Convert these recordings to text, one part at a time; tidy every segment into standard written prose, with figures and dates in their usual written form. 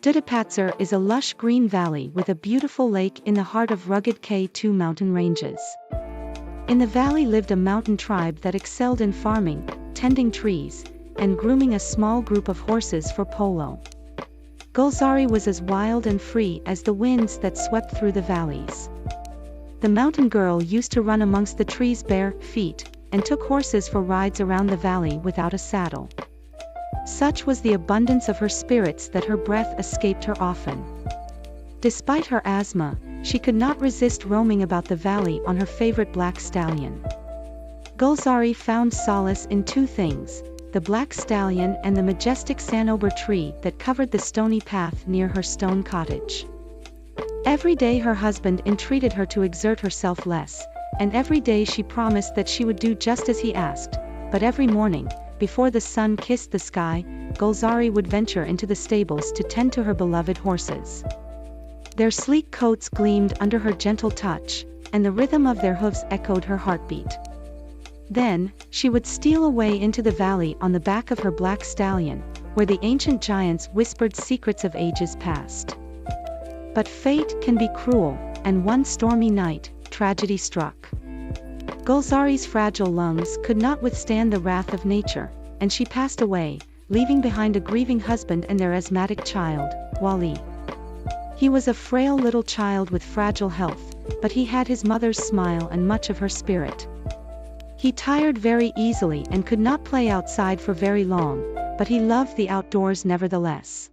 Dudapatzer is a lush green valley with a beautiful lake in the heart of rugged K2 mountain ranges. In the valley lived a mountain tribe that excelled in farming, tending trees, and grooming a small group of horses for polo. Gulzari was as wild and free as the winds that swept through the valleys. The mountain girl used to run amongst the trees bare feet, and took horses for rides around the valley without a saddle. Such was the abundance of her spirits that her breath escaped her often. Despite her asthma, she could not resist roaming about the valley on her favorite black stallion. Gulzari found solace in two things: the black stallion and the majestic sanober tree that covered the stony path near her stone cottage. Every day her husband entreated her to exert herself less, and every day she promised that she would do just as he asked, but every morning, before the sun kissed the sky, Gulzari would venture into the stables to tend to her beloved horses. Their sleek coats gleamed under her gentle touch, and the rhythm of their hooves echoed her heartbeat. Then, she would steal away into the valley on the back of her black stallion, where the ancient giants whispered secrets of ages past. But fate can be cruel, and one stormy night, tragedy struck. Gulzari's fragile lungs could not withstand the wrath of nature, and she passed away, leaving behind a grieving husband and their asthmatic child, Wali. He was a frail little child with fragile health, but he had his mother's smile and much of her spirit. He tired very easily and could not play outside for very long, but he loved the outdoors nevertheless.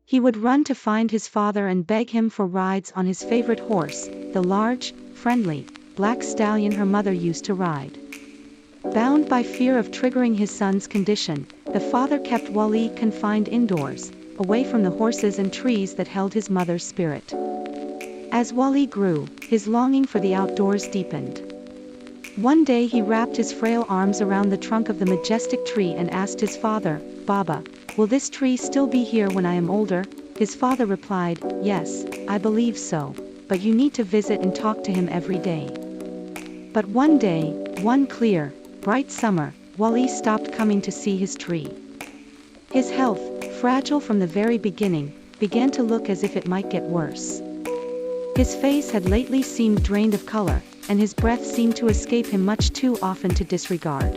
He would run to find his father and beg him for rides on his favorite horse, the large, friendly, black stallion her mother used to ride. Bound by fear of triggering his son's condition, the father kept Wali confined indoors, away from the horses and trees that held his mother's spirit. As Wali grew, his longing for the outdoors deepened. One day he wrapped his frail arms around the trunk of the majestic tree and asked his father, "Baba, will this tree still be here when I am older?" His father replied, "Yes, I believe so, but you need to visit and talk to him every day." But one day, one clear, bright summer, Wali stopped coming to see his tree. His health, fragile from the very beginning, began to look as if it might get worse. His face had lately seemed drained of color, and his breath seemed to escape him much too often to disregard.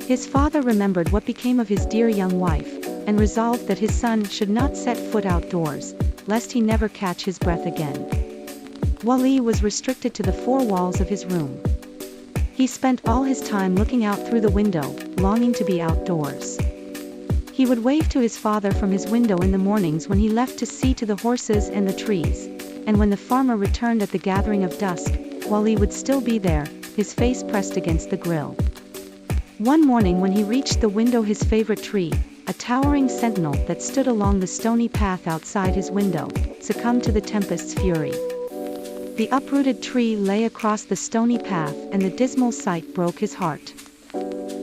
His father remembered what became of his dear young wife, and resolved that his son should not set foot outdoors, lest he never catch his breath again. Wali was restricted to the four walls of his room. He spent all his time looking out through the window, longing to be outdoors. He would wave to his father from his window in the mornings when he left to see to the horses and the trees, and when the farmer returned at the gathering of dusk, Wali would still be there, his face pressed against the grill. One morning when he reached the window, his favorite tree, a towering sentinel that stood along the stony path outside his window, succumbed to the tempest's fury. The uprooted tree lay across the stony path, and the dismal sight broke his heart.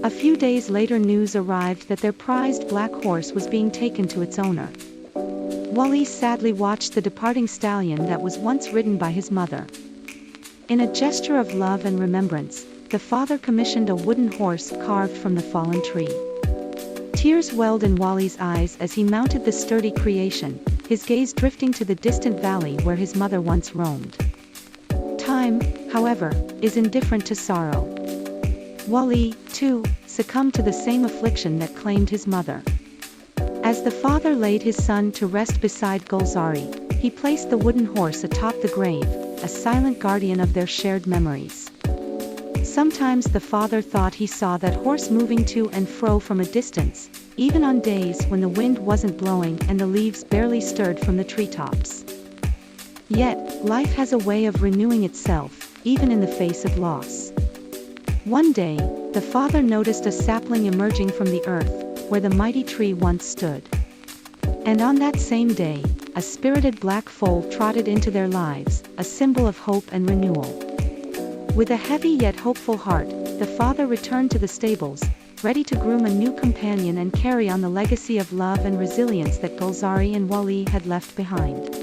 A few days later news arrived that their prized black horse was being taken to its owner. Wali sadly watched the departing stallion that was once ridden by his mother. In a gesture of love and remembrance, the father commissioned a wooden horse carved from the fallen tree. Tears welled in Wali's eyes as he mounted the sturdy creation, his gaze drifting to the distant valley where his mother once roamed. Time, however, is indifferent to sorrow. Wali, too, succumbed to the same affliction that claimed his mother. As the father laid his son to rest beside Gulzari, he placed the wooden horse atop the grave, a silent guardian of their shared memories. Sometimes the father thought he saw that horse moving to and fro from a distance, even on days when the wind wasn't blowing and the leaves barely stirred from the treetops. Yet, life has a way of renewing itself, even in the face of loss. One day, the father noticed a sapling emerging from the earth, where the mighty tree once stood. And on that same day, a spirited black foal trotted into their lives, a symbol of hope and renewal. With a heavy yet hopeful heart, the father returned to the stables, ready to groom a new companion and carry on the legacy of love and resilience that Gulzari and Wali had left behind.